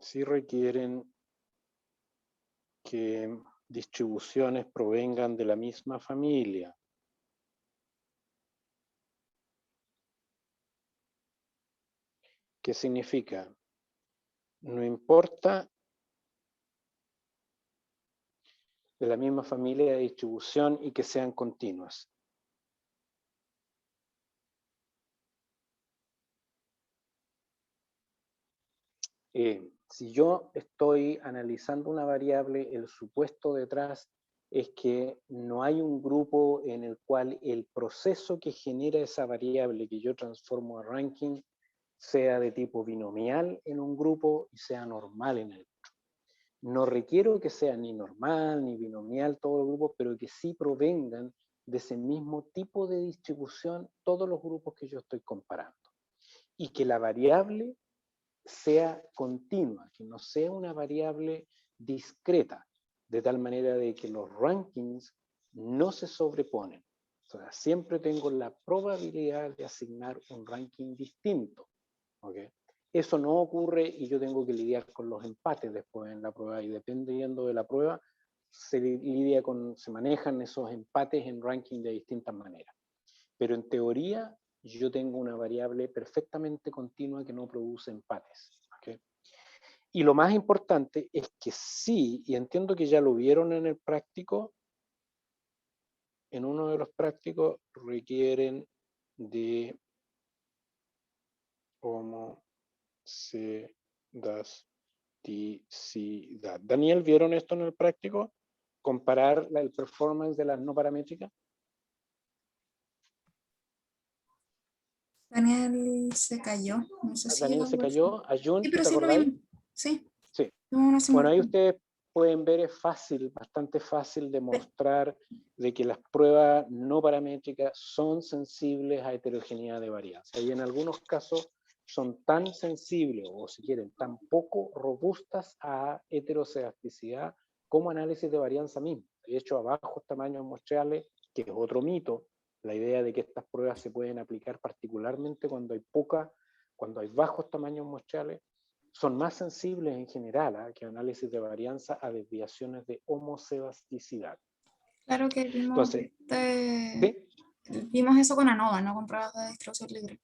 sí requieren que distribuciones provengan de la misma familia. ¿Qué significa? No importa de la misma familia de distribución y que sean continuas. Si yo estoy analizando una variable, el supuesto detrás es que no hay un grupo en el cual el proceso que genera esa variable que yo transformo a ranking sea de tipo binomial en un grupo y sea normal en el otro. No requiero que sea ni normal ni binomial todo el grupo, pero que sí provengan de ese mismo tipo de distribución todos los grupos que yo estoy comparando. Y que la variable sea continua, que no sea una variable discreta, de tal manera de que los rankings no se sobreponen. O sea, siempre tengo la probabilidad de asignar un ranking distinto. ¿Okay? Eso no ocurre y yo tengo que lidiar con los empates después en la prueba, y dependiendo de la prueba se manejan esos empates en ranking de distintas maneras. Pero en teoría yo tengo una variable perfectamente continua que no produce empates. ¿Okay? Y lo más importante es que sí, y entiendo que ya lo vieron en el práctico, en uno de los prácticos requieren de homocedasticidad. Daniel, ¿vieron esto en el práctico? Comparar el performance de las no paramétricas. Daniel se cayó. No sé si Daniel se cayó. Ayun, sí, ¿tú pero te sí lo acordáis? vimos. Sí. Sí. Una Bueno, ahí simulación. ustedes pueden ver, es fácil, bastante fácil demostrar de que las pruebas no paramétricas son sensibles a heterogeneidad de varianza. Y en algunos casos son tan sensibles, o si quieren, tan poco robustas a heterocedasticidad como análisis de varianza mismo. De hecho, a bajos tamaños muestrales, que es otro mito, la idea de que estas pruebas se pueden aplicar particularmente cuando hay bajos tamaños muestrales, son más sensibles en general que análisis de varianza a desviaciones de homocedasticidad. Claro que vimos, Entonces, ¿sí? vimos eso con ANOVA, no con pruebas de distribución libre.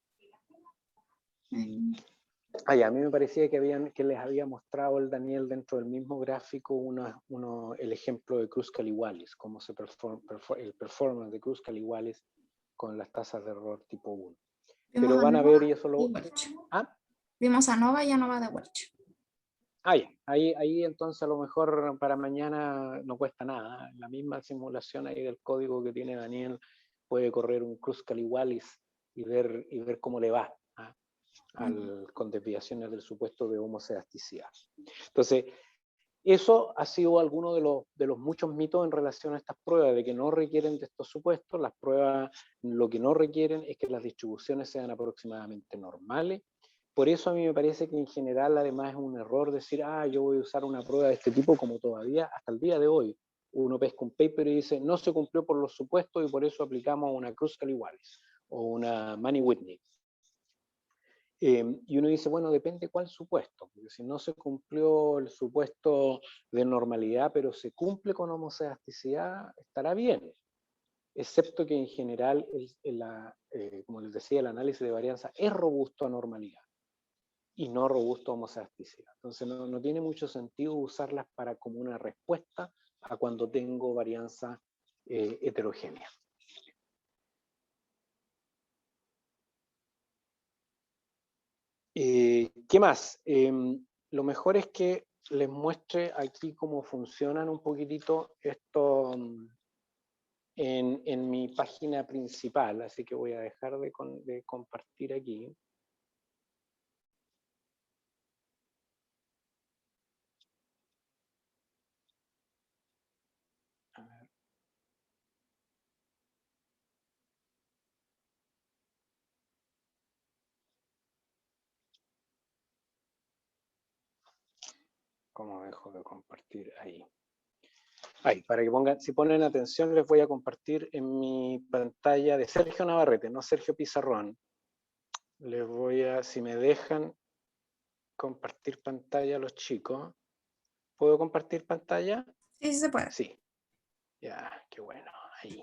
A mí me parecía que les había mostrado el Daniel dentro del mismo gráfico el ejemplo de Kruskal-Wallis, cómo se el performance de Kruskal-Wallis con las tasas de error tipo 1. Vimos Pero van a ver, y eso lo... Vimos ANOVA y ANOVA de Welch. Ahí entonces a lo mejor para mañana no cuesta nada. La misma simulación ahí del código que tiene Daniel puede correr un Kruskal-Wallis y ver cómo le va con desviaciones del supuesto de homocedasticidad. Entonces, eso ha sido alguno de los muchos mitos en relación a estas pruebas, de que no requieren de estos supuestos. Las pruebas lo que no requieren es que las distribuciones sean aproximadamente normales. Por eso a mí me parece que en general además es un error decir, yo voy a usar una prueba de este tipo, como todavía hasta el día de hoy uno pesca un paper y dice, no se cumplió por los supuestos y por eso aplicamos una Kruskal-Wallis o una Manny-Whitney. Y uno dice, bueno, depende cuál supuesto, porque si no se cumplió el supuesto de normalidad, pero se cumple con homocedasticidad, estará bien, excepto que en general, como les decía, el análisis de varianza es robusto a normalidad y no robusto a homocedasticidad. Entonces no tiene mucho sentido usarlas como una respuesta a cuando tengo varianza heterogénea. ¿Qué más? Lo mejor es que les muestre aquí cómo funcionan un poquitito esto en mi página principal, así que voy a dejar de compartir aquí. A ver. ¿Cómo dejo de compartir ahí? Ahí, para que pongan, si ponen atención, les voy a compartir en mi pantalla de Sergio Navarrete, no Sergio Pizarrón. Les voy a, si me dejan, compartir pantalla a los chicos. ¿Puedo compartir pantalla? Sí, sí se puede. Sí. Ya, qué bueno. Ahí.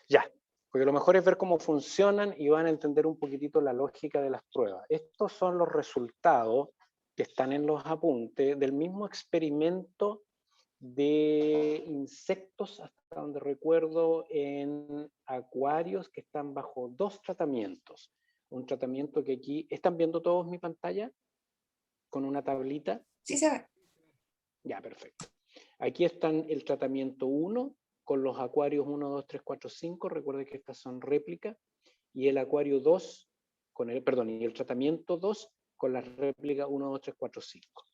Ya. Porque lo mejor es ver cómo funcionan y van a entender un poquitito la lógica de las pruebas. Estos son los resultados que están en los apuntes del mismo experimento de insectos, hasta donde recuerdo, en acuarios que están bajo dos tratamientos. Un tratamiento que aquí, ¿están viendo todos mi pantalla? Con una tablita. Sí se ve. Ya, perfecto. Aquí están el tratamiento 1 con los acuarios 1, 2, 3, 4, 5. Recuerden que estas son réplicas. Y el acuario 2, y el tratamiento 2 con las réplicas 1, 2, 3, 4, 5.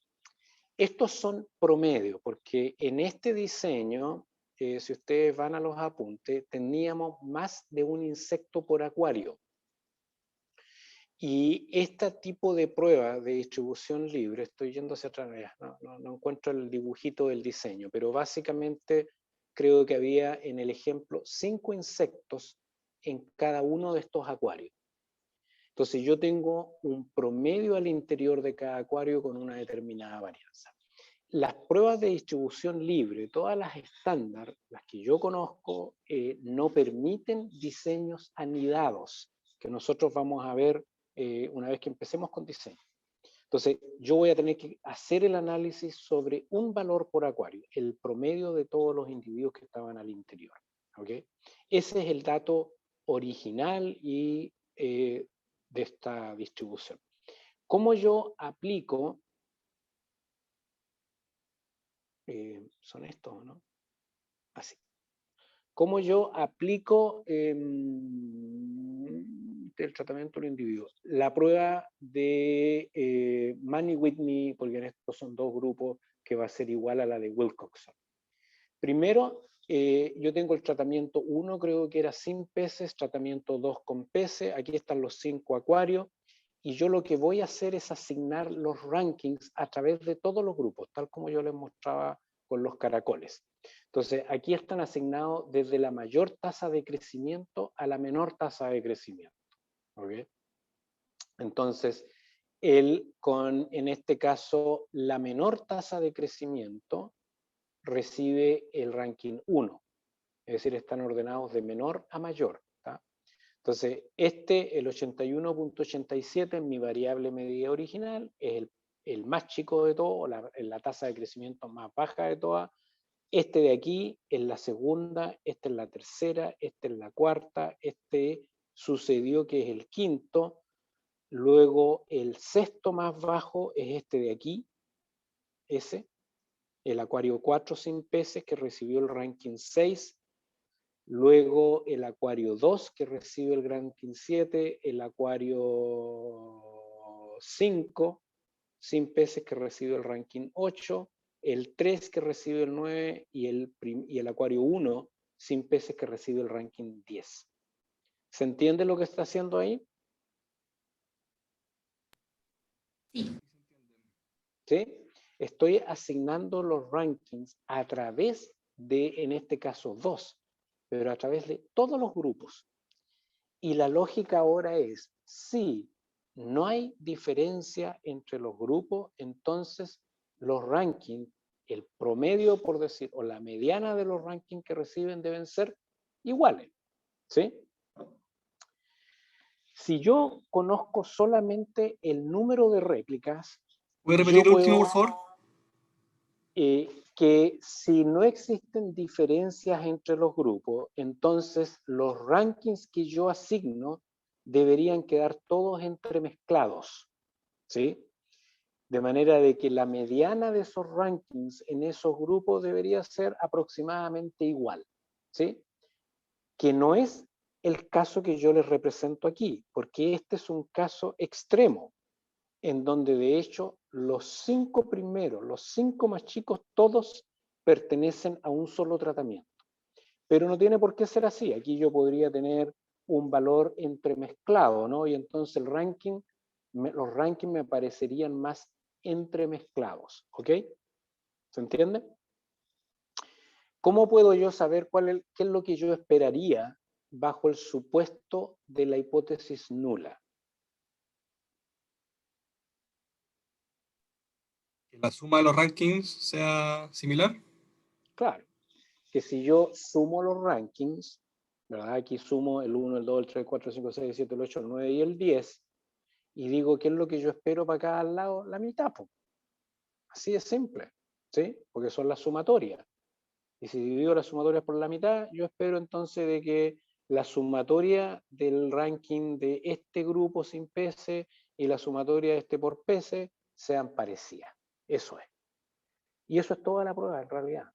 Estos son promedio, porque en este diseño, si ustedes van a los apuntes, teníamos más de un insecto por acuario. Y este tipo de prueba de distribución libre, estoy yendo hacia atrás, no encuentro el dibujito del diseño, pero básicamente creo que había en el ejemplo 5 insectos en cada uno de estos acuarios. Entonces yo tengo un promedio al interior de cada acuario con una determinada varianza. Las pruebas de distribución libre, todas las estándar, las que yo conozco, no permiten diseños anidados, que nosotros vamos a ver una vez que empecemos con diseño. Entonces, yo voy a tener que hacer el análisis sobre un valor por acuario, el promedio de todos los individuos que estaban al interior. ¿Okay? Ese es el dato original y de esta distribución. ¿Cómo yo aplico? ¿Son estos, no? Así. ¿Cómo yo aplico el tratamiento del individuo? La prueba de Mann-Whitney, porque en estos son dos grupos, que va a ser igual a la de Wilcoxon. Primero, yo tengo el tratamiento 1, creo que era sin peces, tratamiento 2 con peces, aquí están los 5 acuarios, y yo lo que voy a hacer es asignar los rankings a través de todos los grupos, tal como yo les mostraba con los caracoles. Entonces, aquí están asignados desde la mayor tasa de crecimiento a la menor tasa de crecimiento. ¿Okay? Entonces, en este caso, la menor tasa de crecimiento recibe el ranking 1, es decir, están ordenados de menor a mayor. ¿tá? Entonces, el 81.87 en mi variable medida original, es el más chico de todo, la tasa de crecimiento más baja de todas. Este de aquí es la segunda, esta es la tercera, esta es la cuarta, este sucedió que es el quinto, luego el sexto más bajo es este de aquí, ese, el acuario 4 sin peces que recibió el ranking 6, luego el acuario 2 que recibe el ranking 7, el acuario 5 sin peces que recibe el ranking 8, el 3 que recibe el 9 y el acuario 1 sin peces que recibe el ranking 10. ¿Se entiende lo que está haciendo ahí? Sí. ¿Sí? Estoy asignando los rankings a través de, en este caso, 2, pero a través de todos los grupos. Y la lógica ahora es, si no hay diferencia entre los grupos, entonces los rankings, el promedio, por decir, o la mediana de los rankings que reciben deben ser iguales. ¿Sí? Si yo conozco solamente el número de réplicas, ¿Puede repetir el último, por favor? Que si no existen diferencias entre los grupos, entonces los rankings que yo asigno deberían quedar todos entremezclados, ¿sí? De manera de que la mediana de esos rankings en esos grupos debería ser aproximadamente igual, ¿sí? Que no es el caso que yo les represento aquí, porque este es un caso extremo, en donde de hecho los 5 primeros, los 5 más chicos, todos pertenecen a un solo tratamiento. Pero no tiene por qué ser así. Aquí yo podría tener un valor entremezclado, ¿no? Y entonces los rankings me parecerían más entremezclados, ¿ok? ¿Se entiende? ¿Cómo puedo yo saber qué es lo que yo esperaría bajo el supuesto de la hipótesis nula? Que la suma de los rankings sea similar. Claro, que si yo sumo los rankings, ¿verdad? Aquí sumo el 1, el 2, el 3, el 4, el 5, el 6, el 7, el 8, el 9 y el 10, y digo qué es lo que yo espero para cada lado, la mitad, po. Así de simple, ¿sí? Porque son las sumatorias. Y si divido las sumatorias por la mitad, yo espero entonces de que la sumatoria del ranking de este grupo sin PC y la sumatoria de este por PC sean parecidas. Eso es. Y eso es toda la prueba en realidad.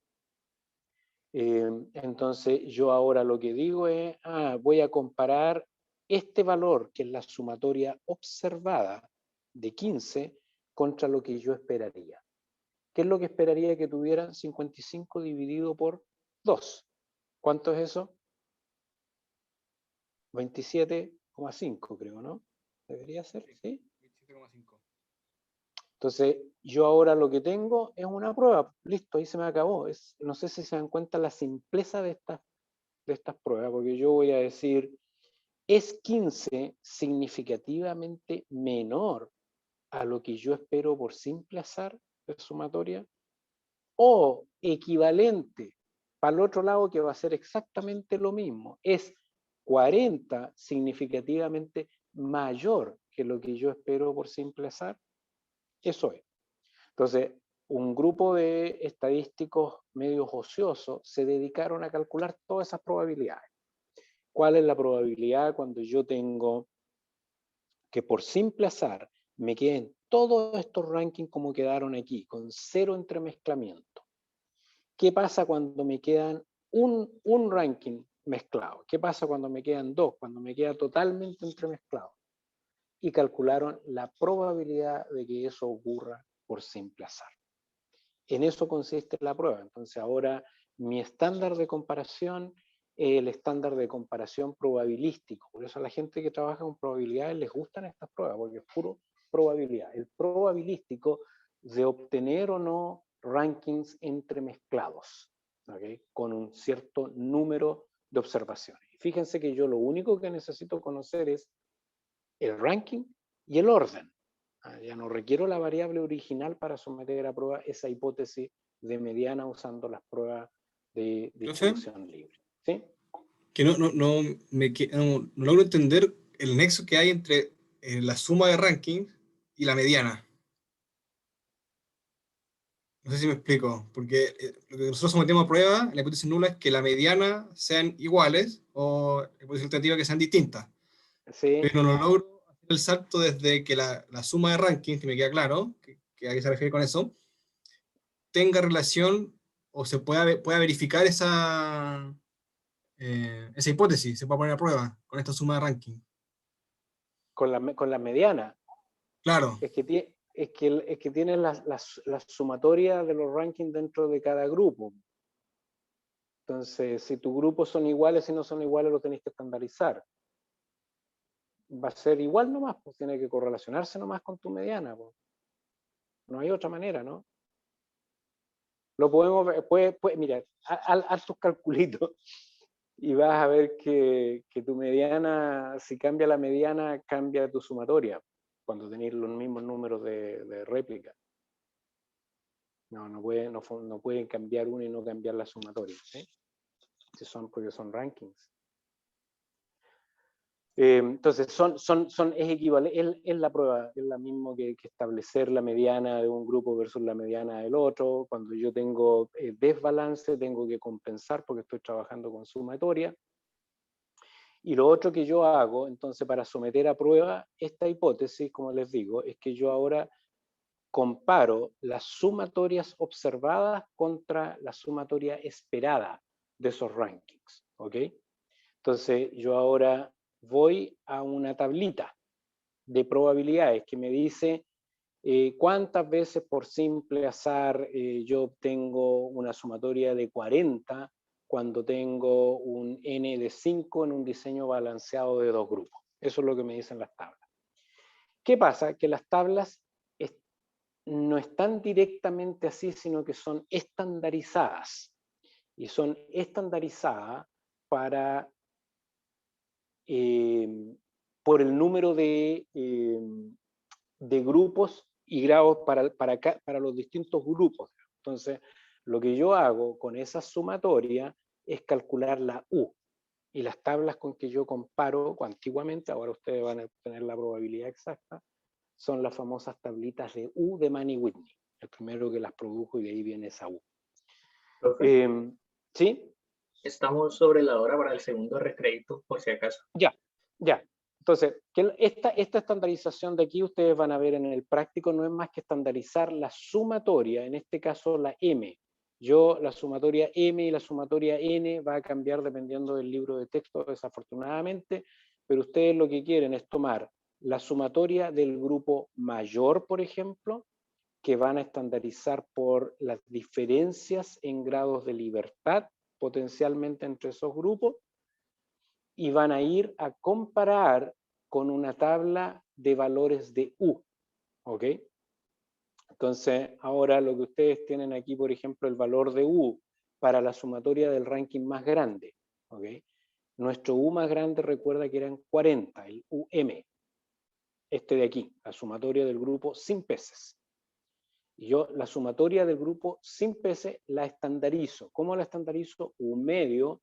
Entonces yo ahora lo que digo es, voy a comparar este valor, que es la sumatoria observada de 15, contra lo que yo esperaría. ¿Qué es lo que esperaría que tuviera 55 dividido por 2? ¿Cuánto es eso? 27,5 creo, ¿no? Debería ser, ¿sí? 27,5. Entonces, yo ahora lo que tengo es una prueba. Listo, ahí se me acabó. No sé si se dan cuenta la simpleza de estas pruebas, porque yo voy a decir, ¿es 15 significativamente menor a lo que yo espero por simple azar de sumatoria? ¿O equivalente para el otro lado, que va a ser exactamente lo mismo? ¿Es 40 significativamente mayor que lo que yo espero por simple azar? Eso es. Entonces, un grupo de estadísticos medios ociosos se dedicaron a calcular todas esas probabilidades. ¿Cuál es la probabilidad cuando yo tengo que por simple azar me queden todos estos rankings como quedaron aquí, con cero entremezclamiento? ¿Qué pasa cuando me quedan un ranking mezclado? ¿Qué pasa cuando me quedan dos? Cuando me queda totalmente entremezclado. Y calcularon la probabilidad de que eso ocurra por simple azar. En eso consiste la prueba. Entonces ahora mi estándar de comparación es el estándar de comparación probabilístico. Por eso a la gente que trabaja con probabilidades les gustan estas pruebas, porque es puro probabilidad. El probabilístico de obtener o no rankings entremezclados, ¿okay? Con un cierto número de observaciones. Fíjense que yo lo único que necesito conocer es el ranking y el orden. Ya no requiero la variable original para someter a prueba esa hipótesis de mediana usando las pruebas de distribución libre. ¿Sí? Que no logro entender el nexo que hay entre la suma de rankings y la mediana. No sé si me explico, porque lo que nosotros sometemos a prueba, la hipótesis nula es que la mediana sean iguales o la hipótesis alternativa que sean distintas. Sí. Pero no logro hacer el salto desde que la suma de rankings, que me queda claro, que a qué se refiere con eso, tenga relación o se pueda verificar esa hipótesis, se puede poner a prueba con esta suma de ranking. Con la mediana. Claro. Es que tienes la sumatoria de los rankings dentro de cada grupo. Entonces, si tus grupos son iguales, si no son iguales, lo tenéis que estandarizar. Va a ser igual nomás, pues tiene que correlacionarse nomás con tu mediana. Pues. No hay otra manera, ¿no? Lo podemos ver, mira, haz tus calculitos y vas a ver que tu mediana, si cambia la mediana, cambia tu sumatoria, cuando tenéis los mismos números de réplica. No pueden cambiar uno y no cambiar la sumatoria, ¿sí? Porque son rankings. Entonces, es equivalente, es la prueba, es la misma que establecer la mediana de un grupo versus la mediana del otro. Cuando yo tengo desbalance, tengo que compensar porque estoy trabajando con sumatoria. Y lo otro que yo hago, entonces, para someter a prueba esta hipótesis, como les digo, es que yo ahora comparo las sumatorias observadas contra la sumatoria esperada de esos rankings, ¿ok? Entonces, yo ahora voy a una tablita de probabilidades que me dice cuántas veces por simple azar yo obtengo una sumatoria de 40 cuando tengo un N de 5 en un diseño balanceado de dos grupos. Eso es lo que me dicen las tablas. ¿Qué pasa? Que las tablas no están directamente así, sino que son estandarizadas. Y son estandarizadas para por el número de grupos y grados para los distintos grupos. Entonces, lo que yo hago con esa sumatoria es calcular la U. Y las tablas con que yo comparo antiguamente, ahora ustedes van a tener la probabilidad exacta, son las famosas tablitas de U de Mann y Whitney. El primero que las produjo y de ahí viene esa U. ¿Sí? Estamos sobre la hora para el segundo recrédito, por si acaso. Ya. Entonces, esta estandarización de aquí ustedes van a ver en el práctico no es más que estandarizar la sumatoria, en este caso la M. La sumatoria M y la sumatoria N va a cambiar dependiendo del libro de texto, desafortunadamente, pero ustedes lo que quieren es tomar la sumatoria del grupo mayor, por ejemplo, que van a estandarizar por las diferencias en grados de libertad potencialmente entre esos grupos, y van a ir a comparar con una tabla de valores de U, ¿ok? Entonces, ahora lo que ustedes tienen aquí, por ejemplo, el valor de U para la sumatoria del ranking más grande, ¿ok? Nuestro U más grande, recuerda que eran 40, el UM, este de aquí, la sumatoria del grupo sin peces. Y yo la sumatoria del grupo sin peces la estandarizo. ¿Cómo la estandarizo? U medio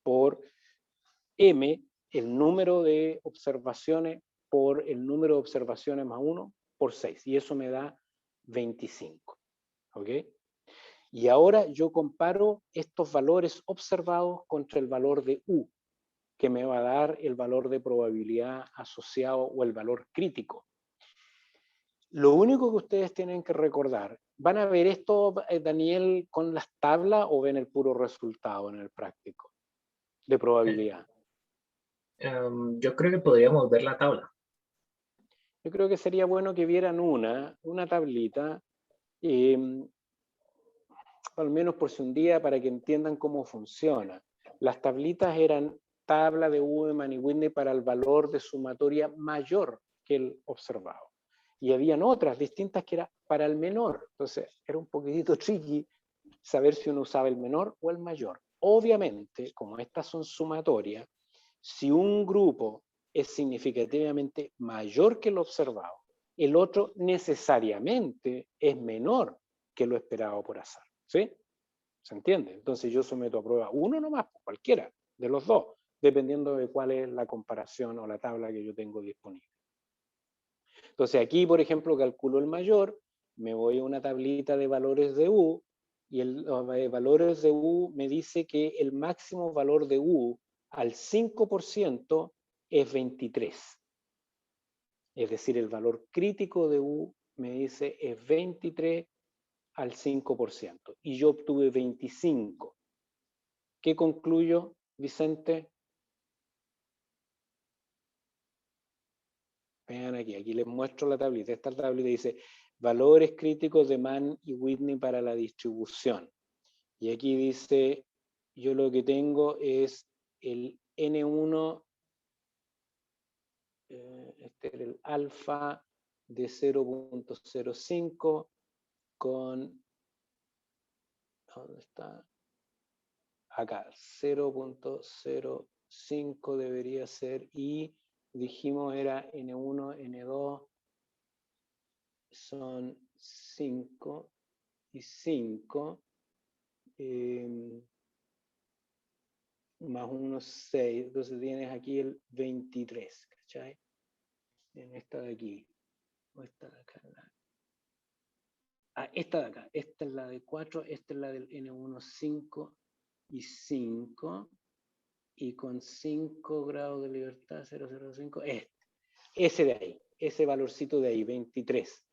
por M, el número de observaciones por el número de observaciones más 1 por 6. Y eso me da 25. ¿Ok? Y ahora yo comparo estos valores observados contra el valor de U, que me va a dar el valor de probabilidad asociado o el valor crítico. Lo único que ustedes tienen que recordar, ¿van a ver esto, Daniel, con las tablas o ven el puro resultado en el práctico de probabilidad? Yo creo que podríamos ver la tabla. Yo creo que sería bueno que vieran una tablita, al menos por si un día, para que entiendan cómo funciona. Las tablitas eran tabla de U de Mann y Whitney para el valor de sumatoria mayor que el observado. Y habían otras distintas que era para el menor. Entonces era un poquitito tricky saber si uno usaba el menor o el mayor. Obviamente, como estas son sumatorias, si un grupo es significativamente mayor que el observado, el otro necesariamente es menor que lo esperado por azar. ¿Sí? ¿Se entiende? Entonces yo someto a prueba uno nomás, cualquiera de los dos, dependiendo de cuál es la comparación o la tabla que yo tengo disponible. Entonces aquí, por ejemplo, calculo el mayor, me voy a una tablita de valores de U, y los valores de U me dice que el máximo valor de U al 5% es 23. Es decir, el valor crítico de U me dice es 23 al 5%. Y yo obtuve 25. ¿Qué concluyo, Vicente? Vean aquí les muestro la tablita. Esta tablita dice valores críticos de Mann y Whitney para la distribución. Y aquí dice, yo lo que tengo es el N1, este era el alfa de 0.05 con, ¿dónde está? Acá, 0.05 debería ser, y dijimos era N1, N2, son 5 y 5, más unos 6, entonces tienes aquí el 23, ¿cachai? En esta de aquí, o esta de acá. Esta de acá, esta es la de 4, esta es la del N1, 5 y 5, y con 5 grados de libertad, 0,05, ese de ahí, ese valorcito de ahí, 23.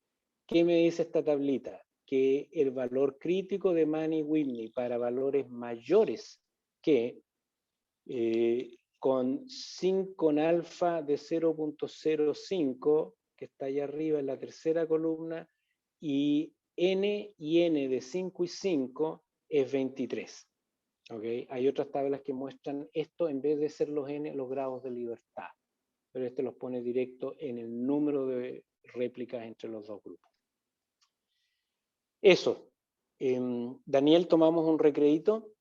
¿Qué me dice esta tablita? Que el valor crítico de Mann y Whitney para valores mayores que con 5 en alfa de 0.05, que está allá arriba en la tercera columna, y N de 5 y 5 es 23. ¿Okay? Hay otras tablas que muestran esto en vez de ser los N, los grados de libertad. Pero este los pone directo en el número de réplicas entre los dos grupos. Eso. Daniel, ¿tomamos un recreíto?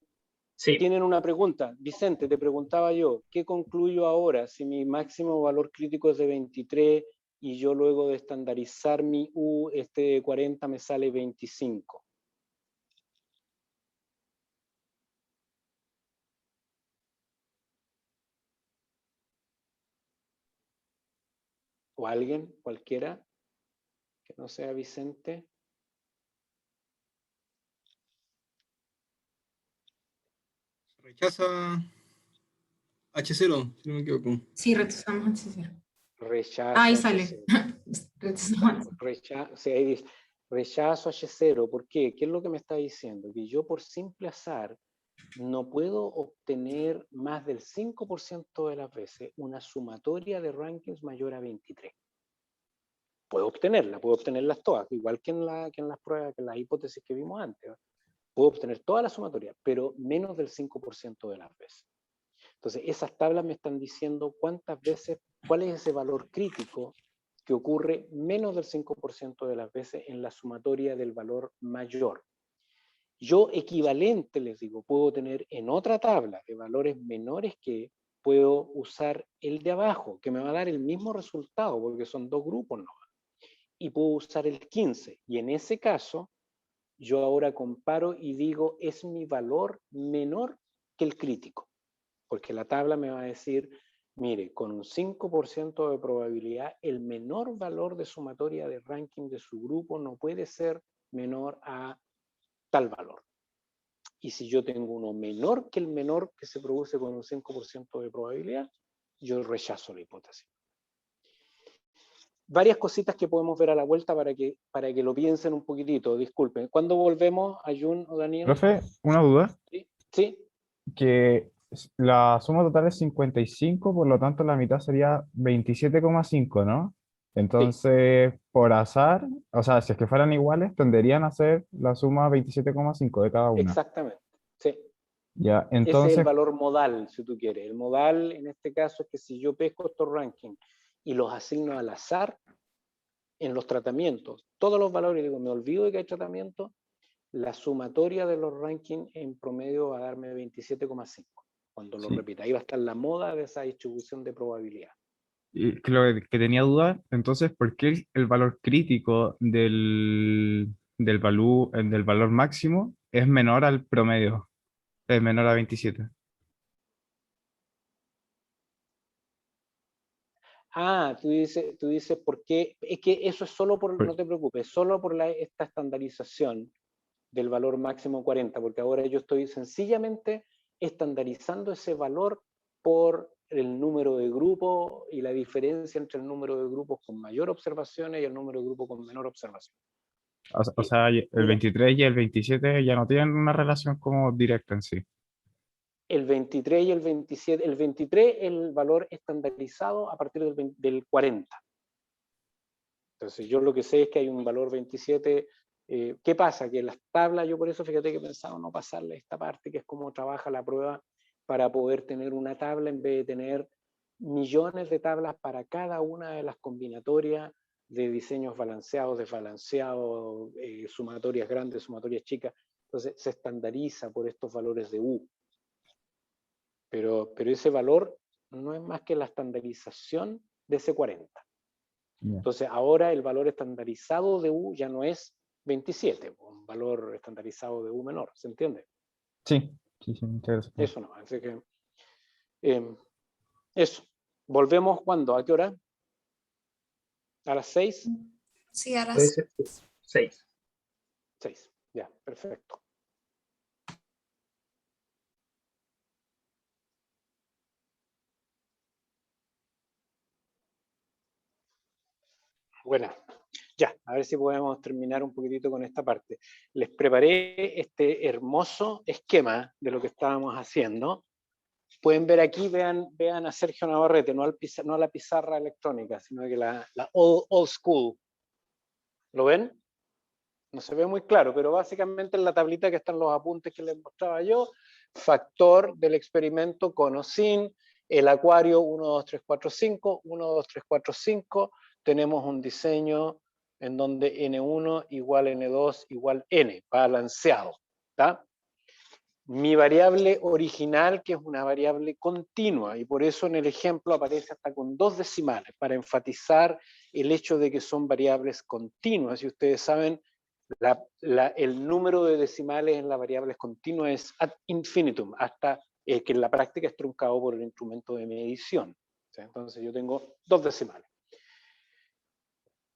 Sí. Tienen una pregunta. Vicente, te preguntaba yo, ¿qué concluyo ahora si mi máximo valor crítico es de 23 y yo luego de estandarizar mi U, este de 40 me sale 25. ¿O alguien, cualquiera, que no sea Vicente? Rechaza H0, si no me equivoco. Sí, rechazamos H0. Rechazo Ahí H0. sale. Rechazamos. Sí, ahí dice, rechazo H0. ¿Por qué? ¿Qué es lo que me está diciendo? Que yo por simple azar no puedo obtener más del 5% de las veces una sumatoria de rankings mayor a 23. Puedo obtenerlas todas, igual que en las pruebas, que en las hipótesis que vimos antes. Puedo obtener toda la sumatoria, pero menos del 5% de las veces. Entonces, esas tablas me están diciendo cuántas veces, cuál es ese valor crítico que ocurre menos del 5% de las veces en la sumatoria del valor mayor. Yo equivalente, les digo, puedo tener en otra tabla de valores menores que puedo usar el de abajo, que me va a dar el mismo resultado, porque son dos grupos, ¿no? Y puedo usar el 15. Y en ese caso, yo ahora comparo y digo, es mi valor menor que el crítico. Porque la tabla me va a decir, mire, con un 5% de probabilidad, el menor valor de sumatoria de ranking de su grupo no puede ser menor a tal valor. Y si yo tengo uno menor que el menor que se produce con un 5% de probabilidad, yo rechazo la hipótesis. Varias cositas que podemos ver a la vuelta para que lo piensen un poquitito. Disculpen. ¿Cuándo volvemos, Ayun o Daniel? Profe, una duda, ¿Sí? que la suma total es 55, por lo tanto la mitad sería 27,5, ¿no? Entonces, por azar, o sea, si es que fueran iguales, tenderían a ser la suma 27,5 de cada una. Exactamente. Sí. Ya, Ese es el entonces, valor modal, si tú quieres. El modal, en este caso, es que si yo pesco estos rankings y los asigno al azar en los tratamientos, todos los valores, digo, me olvido de que hay tratamiento, la sumatoria de los rankings en promedio va a darme 27,5. Cuando lo sí, repita, ahí va a estar la moda de esa distribución de probabilidad. y que lo que tenía duda, entonces, ¿por qué el valor crítico del valor máximo es menor al promedio? Es menor a 27. Ah, tú dices, ¿por qué? Es que eso es solo por, no te preocupes, solo por esta estandarización del valor máximo 40, porque ahora yo estoy sencillamente estandarizando ese valor por el número de grupos y la diferencia entre el número de grupos con mayor observaciones y el número de grupos con menor observación. O sea, el Mira, 23 y el 27 ya no tienen una relación como directa en sí. el 23 y el 27, el 23 es el valor estandarizado a partir del 40. Entonces yo lo que sé es que hay un valor 27. ¿Qué pasa? Que en las tablas, yo por eso fíjate que he pensado no pasarle esta parte, que es cómo trabaja la prueba para poder tener una tabla en vez de tener millones de tablas para cada una de las combinatorias de diseños balanceados, desbalanceados, sumatorias grandes, sumatorias chicas. Entonces se estandariza por estos valores de U. Pero ese valor no es más que la estandarización de ese 40. Ya. Entonces ahora el valor estandarizado de U ya no es 27, un valor estandarizado de U menor, ¿se entiende? Sí, sí, sí, muchas gracias. Eso no, así que eso. ¿Volvemos cuándo? ¿A qué hora? ¿A las 6? Sí, a Puede las ser 6. 6, ya, perfecto. Bueno, ya, a ver si podemos terminar un poquitito con esta parte. Les preparé este hermoso esquema de lo que estábamos haciendo. Pueden ver aquí, vean a Sergio Navarrete, no a la pizarra electrónica, sino que la old school. ¿Lo ven? No se ve muy claro, pero básicamente en la tablita que están los apuntes que les mostraba yo, factor del experimento con o sin, el acuario 1, 2, 3, 4, 5, 1, 2, 3, 4, 5, tenemos un diseño en donde N1 igual N2 igual N, balanceado, ¿está? mi variable original, que es una variable continua, y por eso en el ejemplo aparece hasta con 2 decimales, para enfatizar el hecho de que son variables continuas. Y ustedes saben, el número de decimales en las variables continuas es ad infinitum, hasta que en la práctica es truncado por el instrumento de medición. ¿Sí? Entonces yo tengo 2 decimales.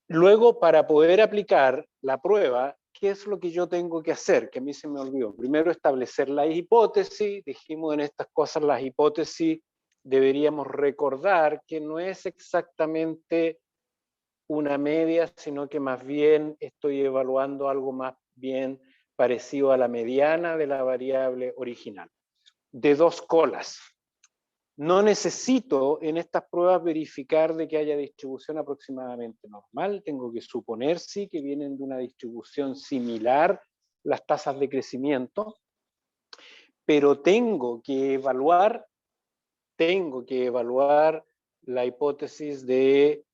Luego, para poder aplicar la prueba, ¿qué es lo que yo tengo que hacer? Que a mí se me olvidó. Primero, establecer la hipótesis. Dijimos en estas cosas, las hipótesis, deberíamos recordar que no es exactamente una media, sino que más bien estoy evaluando algo más bien parecido a la mediana de la variable original, de 2 colas. No necesito en estas pruebas verificar de que haya distribución aproximadamente normal, tengo que suponer sí que vienen de una distribución similar las tasas de crecimiento, pero tengo que evaluar la hipótesis de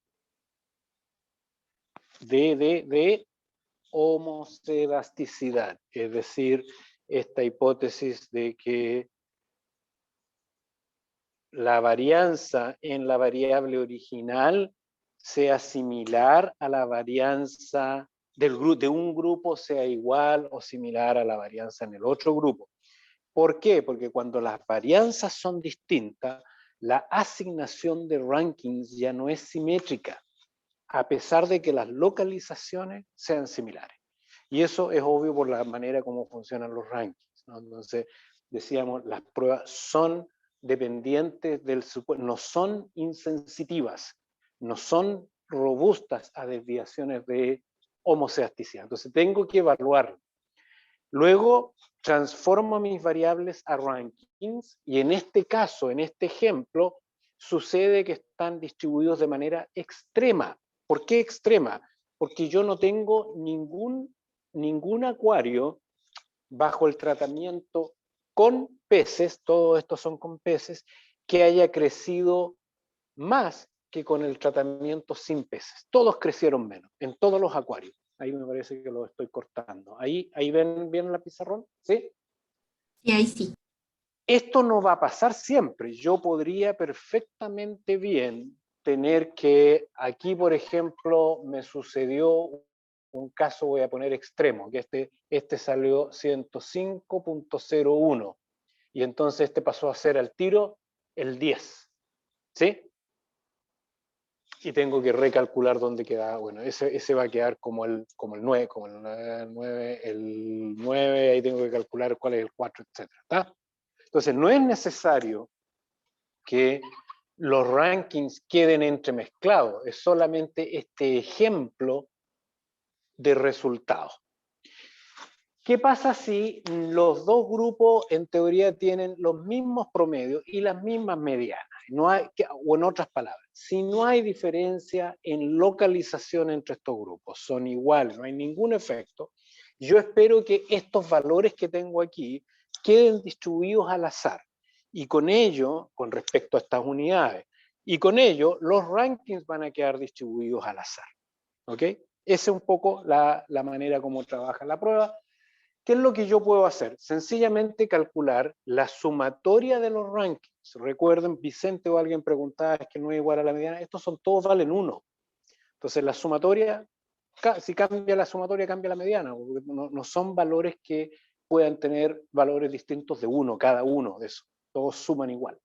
homocedasticidad, es decir, esta hipótesis de que la varianza en la variable original sea similar a la varianza de un grupo, sea igual o similar a la varianza en el otro grupo. ¿Por qué? Porque cuando las varianzas son distintas, la asignación de rankings ya no es simétrica, a pesar de que las localizaciones sean similares. Y eso es obvio por la manera como funcionan los rankings, ¿no? Entonces, decíamos, las pruebas son dependientes del supuesto, no son insensitivas, no son robustas a desviaciones de homocedasticidad. Entonces, tengo que evaluarlo. Luego, transformo mis variables a rankings, y en este caso, en este ejemplo, sucede que están distribuidos de manera extrema. ¿Por qué extrema? Porque yo no tengo ningún acuario bajo el tratamiento con peces, todos estos son con peces, que haya crecido más que con el tratamiento sin peces. Todos crecieron menos, en todos los acuarios. Ahí me parece que lo estoy cortando. Ahí ven bien la pizarrón, ¿sí? Y ahí sí. Esto no va a pasar siempre. Yo podría perfectamente bien tener que, aquí por ejemplo, me sucedió un caso, voy a poner extremo, que este salió 105.01 y entonces este pasó a ser al tiro el 10, ¿sí? Y tengo que recalcular dónde queda, bueno, ese va a quedar como el 9, el 9, ahí tengo que calcular cuál es el 4, etc. ¿Está? Entonces, no es necesario que los rankings queden entremezclados, es solamente este ejemplo de resultados. ¿Qué pasa si los dos grupos en teoría tienen los mismos promedios y las mismas medianas? No hay, o en otras palabras, si no hay diferencia en localización entre estos grupos, son iguales, no hay ningún efecto, yo espero que estos valores que tengo aquí queden distribuidos al azar. Y con ello, con respecto a estas unidades, y con ello los rankings van a quedar distribuidos al azar. ¿Ok? Esa es un poco la manera como trabaja la prueba. ¿Qué es lo que yo puedo hacer? Sencillamente calcular la sumatoria de los rankings. Recuerden, Vicente o alguien preguntaba, es que no es igual a la mediana. Estos son todos valen 1. Entonces la sumatoria, si cambia la sumatoria, cambia la mediana. Porque no son valores que puedan tener valores distintos de 1, cada uno de esos. Todos suman igual.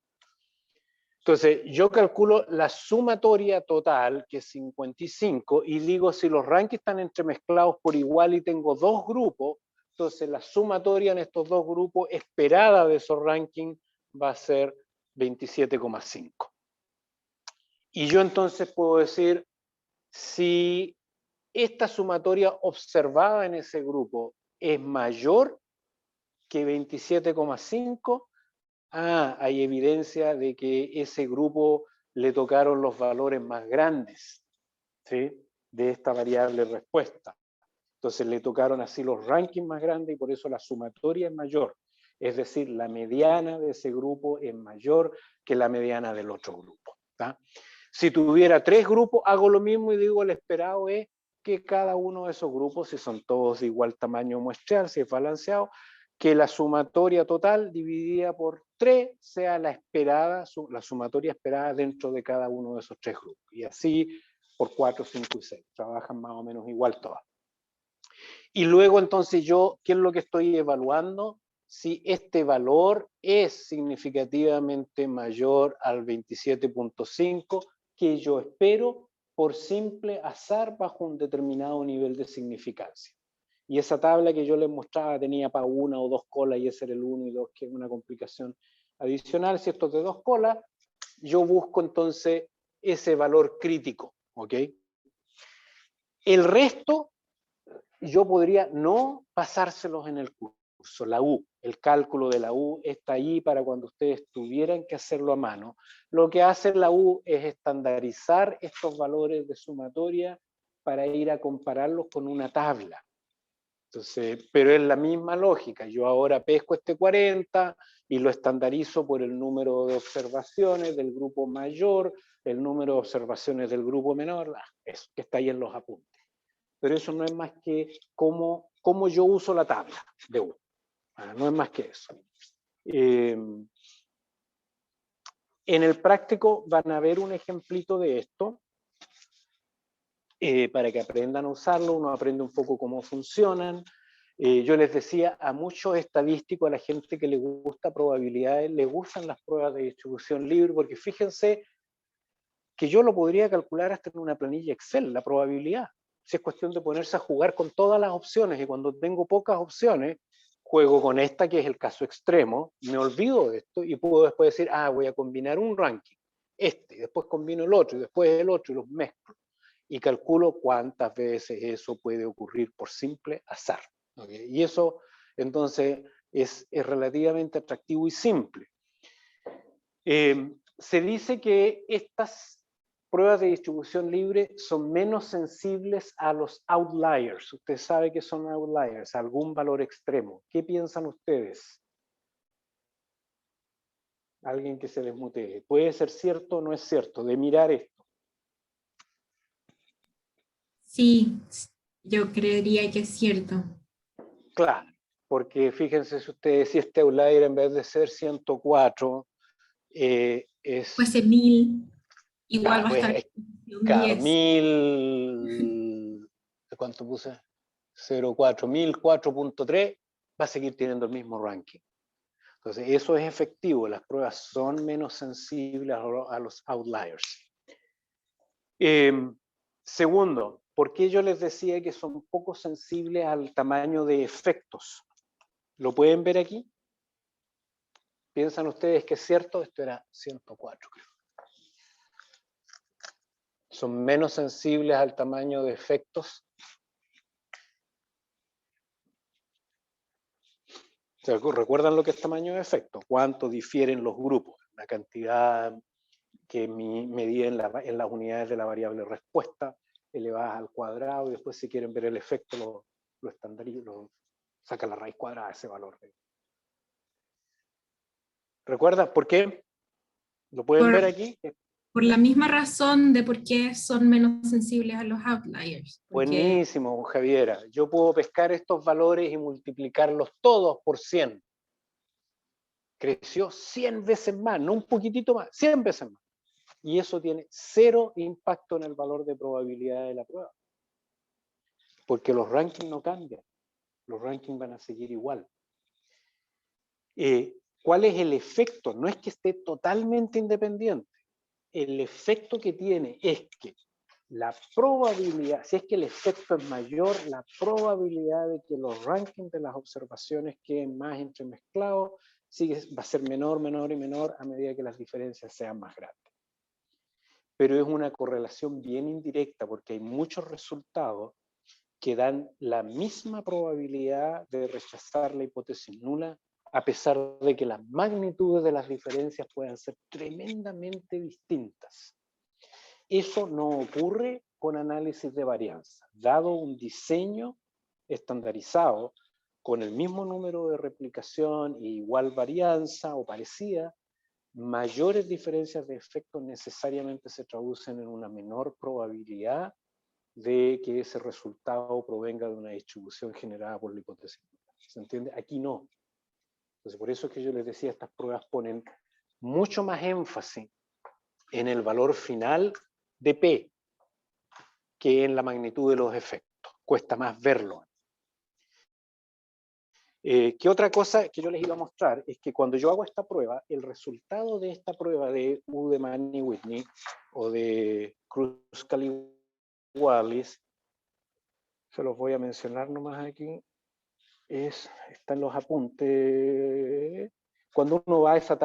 Entonces, yo calculo la sumatoria total, que es 55, y digo, si los rankings están entremezclados por igual y tengo dos grupos, entonces la sumatoria en estos dos grupos esperada de esos rankings va a ser 27,5. Y yo entonces puedo decir, si esta sumatoria observada en ese grupo es mayor que 27,5, hay evidencia de que ese grupo le tocaron los valores más grandes, ¿sí?, de esta variable respuesta. Entonces le tocaron así los rankings más grandes y por eso la sumatoria es mayor. Es decir, la mediana de ese grupo es mayor que la mediana del otro grupo. ¿Tá? Si tuviera 3 grupos, hago lo mismo y digo, el esperado es que cada uno de esos grupos, si son todos de igual tamaño muestreal, si es balanceado, que la sumatoria total dividida por 3 sea la esperada, la sumatoria esperada dentro de cada uno de esos 3 grupos. Y así por 4, 5 y 6. Trabajan más o menos igual todas. Y luego entonces yo, ¿qué es lo que estoy evaluando? Si este valor es significativamente mayor al 27.5 que yo espero por simple azar bajo un determinado nivel de significancia. Y esa tabla que yo les mostraba tenía para 1 o 2 colas y ese era el 1 y 2, que es una complicación adicional. Si esto es de 2 colas, yo busco entonces ese valor crítico, ¿ok? El resto yo podría no pasárselos en el curso. La U, el cálculo de la U está ahí para cuando ustedes tuvieran que hacerlo a mano. Lo que hace la U es estandarizar estos valores de sumatoria para ir a compararlos con una tabla. Entonces, pero es la misma lógica. Yo ahora pesco este 40 y lo estandarizo por el número de observaciones del grupo mayor, el número de observaciones del grupo menor, eso que está ahí en los apuntes. Pero eso no es más que cómo yo uso la tabla de U. No es más que eso. En el práctico van a ver un ejemplito de esto para que aprendan a usarlo. Uno aprende un poco cómo funcionan. Yo les decía, a muchos estadísticos, a la gente que le gusta probabilidades, le gustan las pruebas de distribución libre, porque fíjense que yo lo podría calcular hasta en una planilla Excel, la probabilidad. Si es cuestión de ponerse a jugar con todas las opciones, y cuando tengo pocas opciones, juego con esta, que es el caso extremo, me olvido de esto y puedo después decir, voy a combinar un ranking, y después combino el otro, y después el otro, y los mezclo. Y calculo cuántas veces eso puede ocurrir por simple azar. ¿Okay? Y eso, entonces, es relativamente atractivo y simple. Se dice que estas pruebas de distribución libre son menos sensibles a los outliers. Usted sabe que son outliers, algún valor extremo. ¿Qué piensan ustedes? Alguien que se desmutee. ¿Puede ser cierto o no es cierto? De mirar esto. Sí, yo creería que es cierto. Claro, porque fíjense si ustedes, si este outlier en vez de ser 104 es... Fuese 1000, igual claro, va a estar pues, en claro, 10. 1000, ¿cuánto puse? 0,4, 1004.3, va a seguir teniendo el mismo ranking. Entonces, eso es efectivo, las pruebas son menos sensibles a los outliers. Segundo, ¿por qué yo les decía que son poco sensibles al tamaño de efectos? ¿Lo pueden ver aquí? ¿Piensan ustedes que es cierto? Esto era 104, creo. Son menos sensibles al tamaño de efectos. ¿Recuerdan lo que es tamaño de efecto? ¿Cuánto difieren los grupos? La cantidad que medida en las unidades de la variable respuesta elevadas al cuadrado, y después si quieren ver el efecto lo estandarizan, sacan la raíz cuadrada de ese valor. ¿Recuerdan por qué? ¿Lo pueden ver aquí? Por la misma razón de por qué son menos sensibles a los outliers. Buenísimo, Javiera. Yo puedo pescar estos valores y multiplicarlos todos por 100. Creció 100 veces más, no un poquitito más, 100 veces más. Y eso tiene 0 impacto en el valor de probabilidad de la prueba. Porque los rankings no cambian. Los rankings van a seguir igual. ¿Cuál es el efecto? No es que esté totalmente independiente. El efecto que tiene es que la probabilidad, si es que el efecto es mayor, la probabilidad de que los rankings de las observaciones queden más entremezclados va a ser menor, menor y menor a medida que las diferencias sean más grandes. Pero es una correlación bien indirecta porque hay muchos resultados que dan la misma probabilidad de rechazar la hipótesis nula, a pesar de que las magnitudes de las diferencias puedan ser tremendamente distintas. Eso no ocurre con análisis de varianza. Dado un diseño estandarizado, con el mismo número de replicación e igual varianza o parecida, mayores diferencias de efectos necesariamente se traducen en una menor probabilidad de que ese resultado provenga de una distribución generada por la hipótesis. ¿Se entiende? Aquí no. Entonces, por eso es que yo les decía, estas pruebas ponen mucho más énfasis en el valor final de P que en la magnitud de los efectos. Cuesta más verlo. ¿Qué otra cosa que yo les iba a mostrar? Es que cuando yo hago esta prueba, el resultado de esta prueba de Udeman y Whitney, o de Kruskal-Wallis, se los voy a mencionar nomás aquí, está en los apuntes. Cuando uno va a esa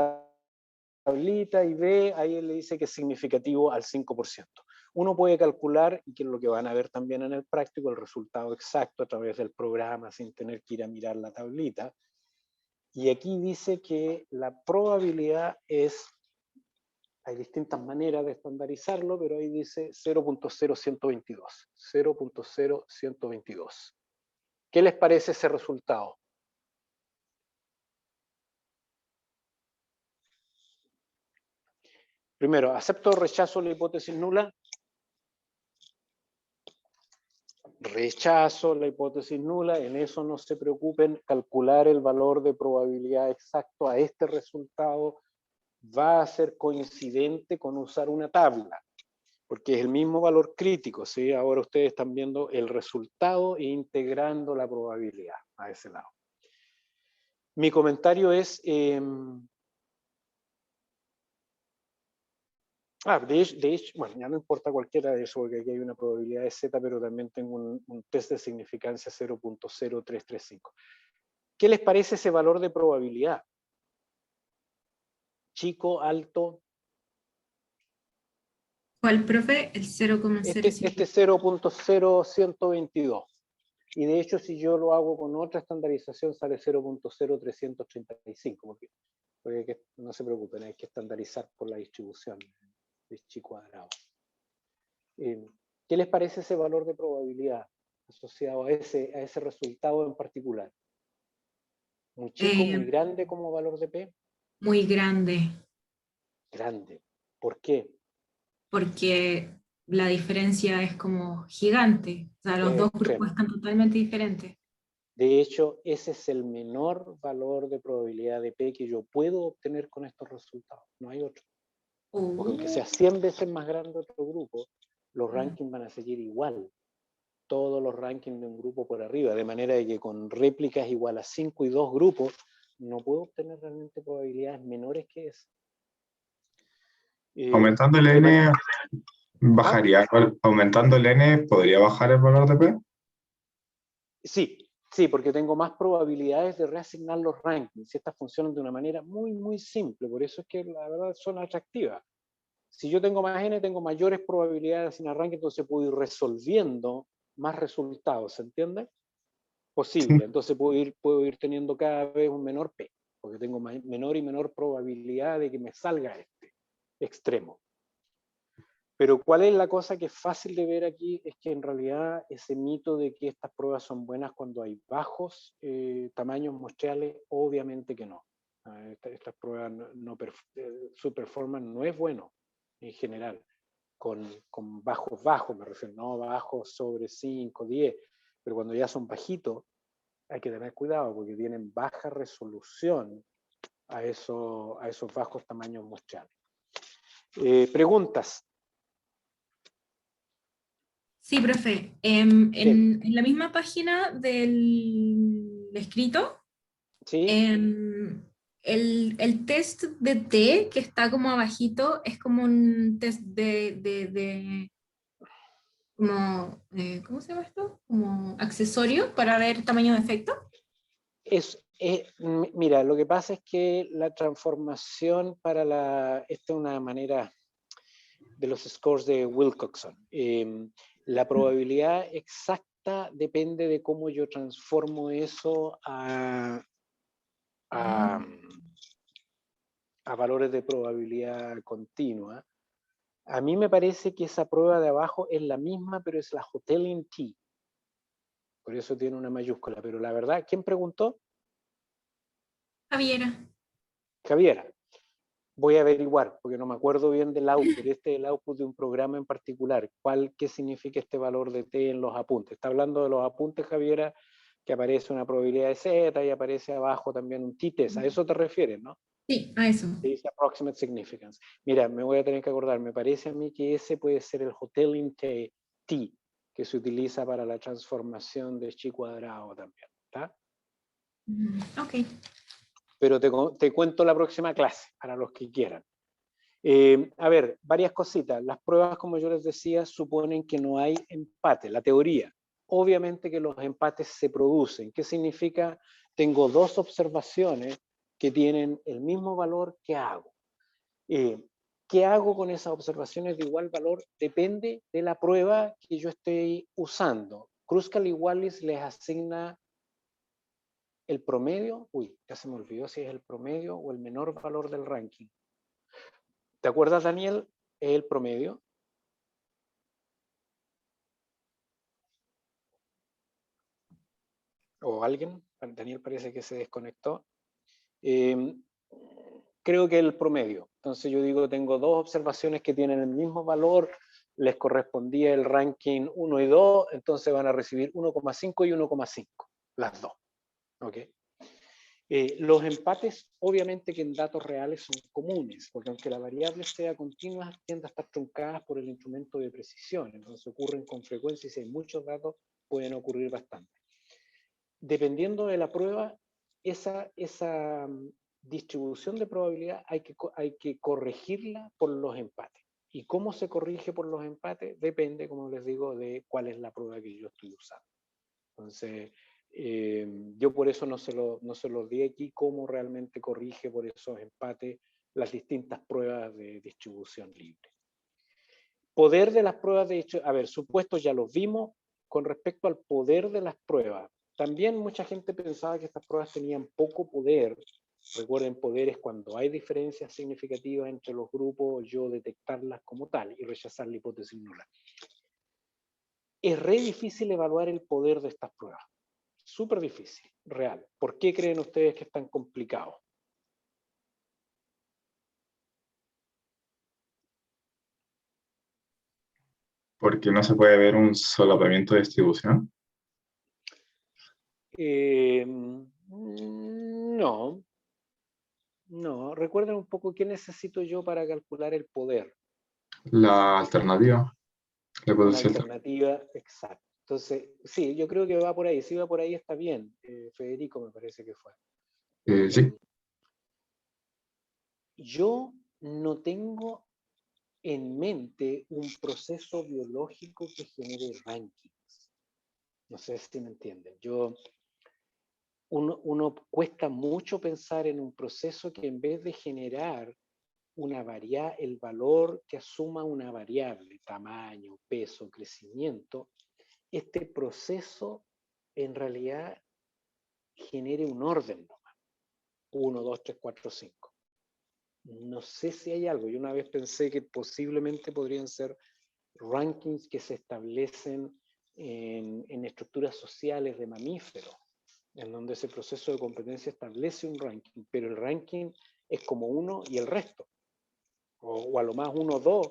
tablita y ve, ahí él le dice que es significativo al 5%. Uno puede calcular, y que es lo que van a ver también en el práctico, el resultado exacto a través del programa sin tener que ir a mirar la tablita. Y aquí dice que la probabilidad es, hay distintas maneras de estandarizarlo, pero ahí dice 0.0122. 0.0122. ¿Qué les parece ese resultado? Primero, ¿acepto o rechazo la hipótesis nula? Rechazo la hipótesis nula, en eso no se preocupen, calcular el valor de probabilidad exacto a este resultado va a ser coincidente con usar una tabla, porque es el mismo valor crítico, ¿sí? Ahora ustedes están viendo el resultado e integrando la probabilidad a ese lado. Mi comentario es... de hecho, bueno, ya no importa cualquiera de eso, porque aquí hay una probabilidad de Z, pero también tengo un test de significancia 0.0335. ¿Qué les parece ese valor de probabilidad? Chico, alto. ¿Cuál, profe? El Este 0,05. 0.0122. Y de hecho, si yo lo hago con otra estandarización, sale 0.0335, porque no se preocupen, hay que estandarizar por la distribución de chi cuadrado. ¿Qué les parece ese valor de probabilidad asociado a ese resultado en particular? ¿Muy chico, muy grande como valor de P? Muy grande, Grande. ¿Por qué? porque la diferencia es como gigante. O sea, los dos Extremo. grupos están totalmente diferentes. De hecho, ese es el menor valor de probabilidad de P que yo puedo obtener con estos resultados. No hay otro. Porque aunque sea 100 veces más grande otro grupo, los rankings van a seguir igual. Todos los rankings de un grupo por arriba, de manera de que con réplicas igual a 5 y 2 grupos, no puedo obtener realmente probabilidades menores que esa. Aumentando el N, bajaría. Aumentando el N, ¿podría bajar el valor de P? Sí, porque tengo más probabilidades de reasignar los rankings. Estas funcionan de una manera muy, muy simple, por eso es que la verdad son atractivas. Si yo tengo más N, tengo mayores probabilidades de asignar ranking, entonces puedo ir resolviendo más resultados, ¿se entiende? Posible, entonces puedo ir teniendo cada vez un menor P, porque tengo menor y menor probabilidad de que me salga este extremo. Pero ¿cuál es la cosa que es fácil de ver aquí? Es que en realidad ese mito de que estas pruebas son buenas cuando hay bajos tamaños muestrales, obviamente que no. Estas pruebas, su performance no es bueno en general, con bajos, me refiero, no bajos sobre 5, 10, pero cuando ya son bajitos, hay que tener cuidado porque tienen baja resolución a esos bajos tamaños muestrales. Preguntas. Sí, profe. En la misma página del escrito, ¿Sí? el test de T que está como abajito es como un test como, ¿cómo se llama esto? Como accesorio para ver tamaño de efecto. Mira, lo que pasa es que la transformación esta es una manera de los scores de Wilcoxon. La probabilidad exacta depende de cómo yo transformo eso a valores de probabilidad continua. A mí me parece que esa prueba de abajo es la misma, pero es la Hotelling T. Por eso tiene una mayúscula. Pero la verdad, ¿quién preguntó? Javiera. Voy a averiguar, porque no me acuerdo bien del output. Este es el output de un programa en particular. ¿Qué significa este valor de T en los apuntes? ¿Está hablando de los apuntes, Javiera, que aparece una probabilidad de Z y aparece abajo también un t-test. A eso te refieres, ¿no? Sí, a eso. Dice approximate significance. Mira, me voy a tener que acordar, me parece a mí que ese puede ser el Hotelling T, que se utiliza para la transformación de chi cuadrado también, ¿está? Ok. Pero te cuento la próxima clase, para los que quieran. A ver, varias cositas. Las pruebas, como yo les decía, suponen que no hay empate, la teoría. Obviamente que los empates se producen. ¿Qué significa? Tengo dos observaciones que tienen el mismo valor. ¿Qué hago? ¿Qué hago con esas observaciones de igual valor? Depende de la prueba que yo estoy usando. Kruskal-Wallis les asigna el promedio. Uy, ya se me olvidó si es el promedio o el menor valor del ranking. ¿Te acuerdas, Daniel? Es el promedio. ¿O alguien? Daniel parece que se desconectó. Creo que el promedio. Entonces yo digo, tengo dos observaciones que tienen el mismo valor, les correspondía el ranking 1 y 2, entonces van a recibir 1,5 y 1,5, las dos. ¿Okay? Los empates, obviamente que en datos reales son comunes, porque aunque la variable sea continua, tiende a estar truncadas por el instrumento de precisión, entonces ocurren con frecuencia y si hay muchos datos, pueden ocurrir bastante. Dependiendo de la prueba, esa distribución de probabilidad hay que corregirla por los empates. ¿Y cómo se corrige por los empates? Depende, como les digo, de cuál es la prueba que yo estoy usando. Entonces, yo por eso no se los di aquí cómo realmente corrige por esos empates las distintas pruebas de distribución libre. Poder de las pruebas de distribución, a ver, supuestos ya los vimos. Con respecto al poder de las pruebas, también mucha gente pensaba que estas pruebas tenían poco poder. Recuerden, poder es cuando hay diferencias significativas entre los grupos, yo detectarlas como tal y rechazar la hipótesis nula. Es re difícil evaluar el poder de estas pruebas. Súper difícil, real. ¿Por qué creen ustedes que es tan complicado? Porque no se puede ver un solapamiento de distribución. No. No. Recuerden un poco qué necesito yo para calcular el poder. La alternativa. La Una potencial. alternativa exacta. Entonces, sí, yo creo que va por ahí. Si va por ahí está bien. Federico me parece que fue. Sí. Yo no tengo en mente un proceso biológico que genere rankings. No sé si me entienden. Uno cuesta mucho pensar en un proceso que en vez de generar el valor que asuma una variable, tamaño, peso, crecimiento, este proceso en realidad genere un orden nomás. 1, 2, 3, 4, 5. No sé si hay algo. Yo una vez pensé que posiblemente podrían ser rankings que se establecen en estructuras sociales de mamíferos, en donde ese proceso de competencia establece un ranking, pero el ranking es como uno y el resto, o a lo más 1, 2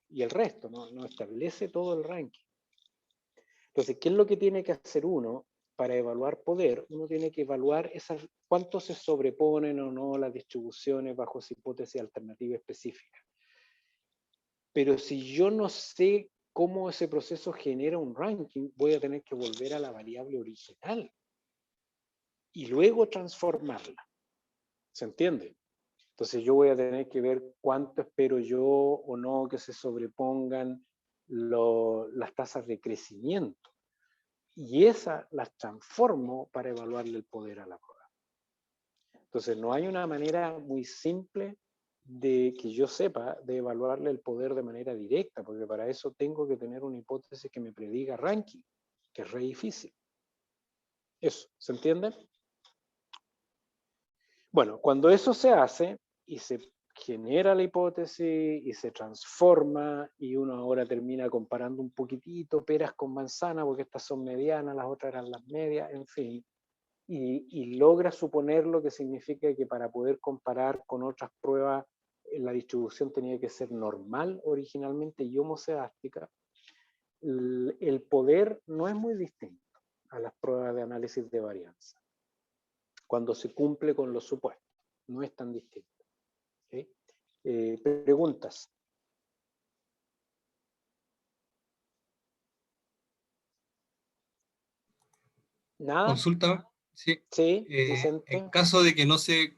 y el resto, no establece todo el ranking. Entonces, ¿qué es lo que tiene que hacer uno para evaluar poder? Uno tiene que evaluar cuánto se sobreponen o no las distribuciones bajo esa hipótesis alternativa específica. Pero si yo no sé cómo ese proceso genera un ranking, voy a tener que volver a la variable original y luego transformarla. ¿Se entiende? Entonces yo voy a tener que ver cuánto espero yo o no que se sobrepongan las tasas de crecimiento. Y esas las transformo para evaluarle el poder a la prueba. Entonces no hay una manera muy simple de que yo sepa de evaluarle el poder de manera directa, porque para eso tengo que tener una hipótesis que me prediga ranking, que es re difícil. Eso, ¿se entiende? Bueno, cuando eso se hace y se genera la hipótesis y se transforma y uno ahora termina comparando un poquitito peras con manzanas porque estas son medianas, las otras eran las medias, en fin, y logra suponer lo que significa que para poder comparar con otras pruebas la distribución tenía que ser normal originalmente y homosedástica, el poder no es muy distinto. a las pruebas de análisis de varianza, cuando se cumple con los supuestos. No es tan distinto. ¿Ok? Preguntas. ¿Nada? Consulta, sí. Sí, En Vicente. caso de que no se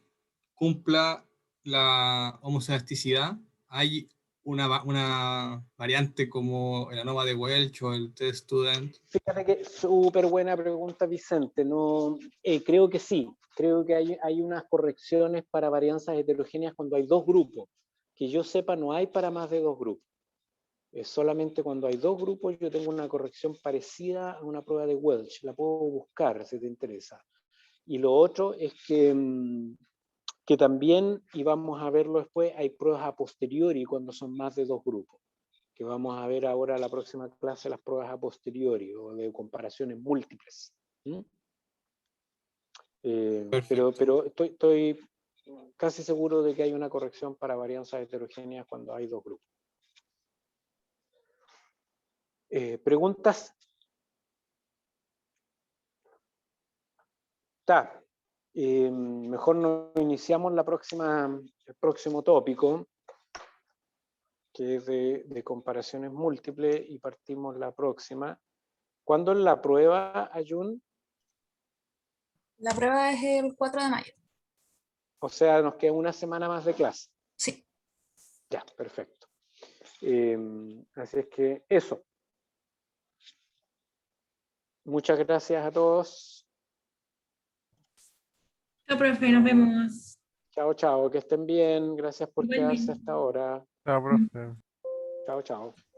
cumpla la homocedasticidad, ¿hay una variante como el ANOVA de Welch o el test student? Fíjate que súper buena pregunta, Vicente. No, creo que sí. Creo que hay unas correcciones para varianzas heterogéneas cuando hay dos grupos. Que yo sepa, no hay para más de dos grupos. Solamente cuando hay dos grupos yo tengo una corrección parecida a una prueba de Welch. La puedo buscar si te interesa. Y lo otro es que también, y vamos a verlo después, hay pruebas a posteriori cuando son más de dos grupos. Que vamos a ver ahora en la próxima clase las pruebas a posteriori o de comparaciones múltiples. Pero estoy casi seguro de que hay una corrección para varianzas heterogéneas cuando hay dos grupos. ¿Preguntas? Está. Mejor nos iniciamos el próximo tópico, que es de comparaciones múltiples, y partimos la próxima. ¿Cuándo es la prueba, Ayun? La prueba es el 4 de mayo. O sea, nos queda una semana más de clase. Sí. Ya, perfecto. Así es que eso. Muchas gracias a todos. Chao, profe, nos vemos. Chao, chao. Que estén bien. Gracias por Igualmente. quedarse hasta ahora. Chao, profe. Chao, chao.